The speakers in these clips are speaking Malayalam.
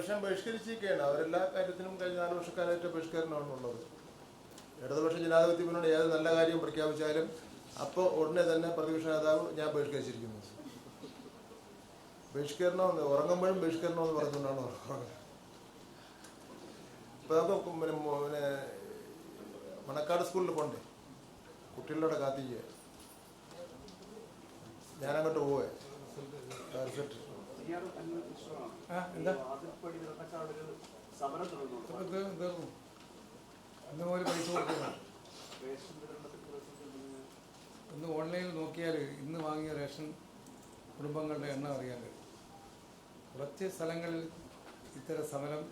പ്രതിപക്ഷം ബഹിഷ്കരിച്ചിരിക്കുകയാണ്. അവരെല്ലാ കാര്യത്തിനും കഴിഞ്ഞ 4 വർഷക്കാലമായിട്ട് ബഹിഷ്കരണമാണുള്ളത്. ഇടതുപക്ഷ ജനാധിപത്യ മുന്നണി ഏത് നല്ല കാര്യം പ്രഖ്യാപിച്ചാലും അപ്പോൾ ഉടനെ തന്നെ പ്രതിപക്ഷ നേതാവ് ഞാൻ ബഹിഷ്കരിച്ചിരിക്കുന്നു. ബഹിഷ്കരണമെന്ന് ഉറങ്ങുമ്പോഴും ബഹിഷ്കരണമെന്ന് പറഞ്ഞുകൊണ്ടാണ് ഉറങ്ങുന്നത്. ഇപ്പോൾ നമുക്ക് പിന്നെ മണക്കാട് സ്കൂളിൽ പോണ്ടേ, കുട്ടികളോടെ കാത്തിക്കുക. ഞാനങ്ങോട്ട് പോവേ റിസൾട്ട് എന്താ തീർന്നു. ഇന്ന് പോലെ പൈസ കൊടുക്കണം. ഇന്ന് ഓൺലൈനിൽ നോക്കിയാൽ ഇന്ന് വാങ്ങിയ റേഷൻ കുടുംബങ്ങളുടെ എണ്ണം അറിയാൻ കഴിയും. കുറച്ച് സ്ഥലങ്ങളിൽ ഇത്തരം സമരം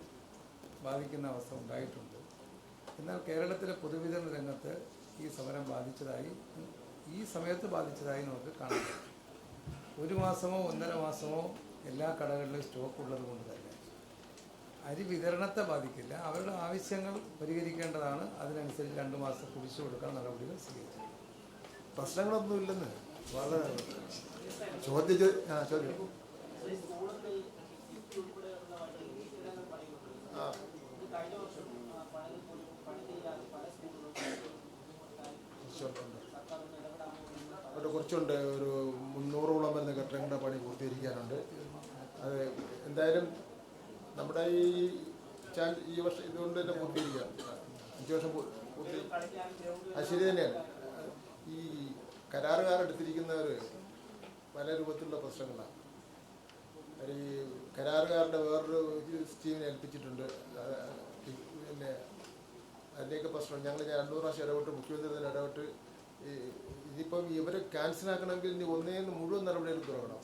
ബാധിക്കുന്ന അവസ്ഥ ഉണ്ടായിട്ടുണ്ട്. എന്നാൽ കേരളത്തിലെ പൊതുവിതരണ രംഗത്ത് ഈ സമരം ബാധിച്ചതായി, ഈ സമയത്ത് ബാധിച്ചതായി നമുക്ക് കാണാം. 1 മാസമോ 1.5 മാസമോ എല്ലാ കടകളിലും സ്റ്റോക്ക് ഉള്ളത് കൊണ്ട് തന്നെ അരി വിതരണത്തെ ബാധിക്കില്ല. അവരുടെ ആവശ്യങ്ങൾ പരിഹരിക്കേണ്ടതാണ്. അതിനനുസരിച്ച് 2 മാസം കുടിച്ചു കൊടുക്കാൻ നടപടികൾ സ്വീകരിച്ചു. പ്രശ്നങ്ങളൊന്നുമില്ലെന്ന് വളരെ ചോദ്യം അവിടെ കുറച്ചുണ്ട്. ഒരു 300ഓളം വരുന്ന കെട്ടിടങ്ങളുടെ പണി പൂർത്തീകരിക്കാനുണ്ട്. അത് എന്തായാലും നമ്മുടെ ഈ വർഷം ഇതുകൊണ്ട് തന്നെ പൂർത്തീകരിക്കാം. 5 വർഷം പൂർത്തി. അത് ശരി തന്നെയാണ്. ഈ കരാറുകാരെടുത്തിരിക്കുന്നവർ പല രൂപത്തിലുള്ള പ്രശ്നങ്ങളാണ്. ഈ കരാറുകാരുടെ വേറൊരു സ്കീമിനെ ഏൽപ്പിച്ചിട്ടുണ്ട്. പിന്നെ അതിൻ്റെയൊക്കെ പ്രശ്നം ഞങ്ങൾ 2 പ്രാവശ്യം ഇടപെട്ട്, മുഖ്യമന്ത്രി തന്നെ ഇടപെട്ട് ഇതിപ്പം ഇവരെ ക്യാൻസലാക്കണമെങ്കിൽ ഇനി ഒന്നേന്ന് മുഴുവൻ നടപടികൾ തുടങ്ങണം.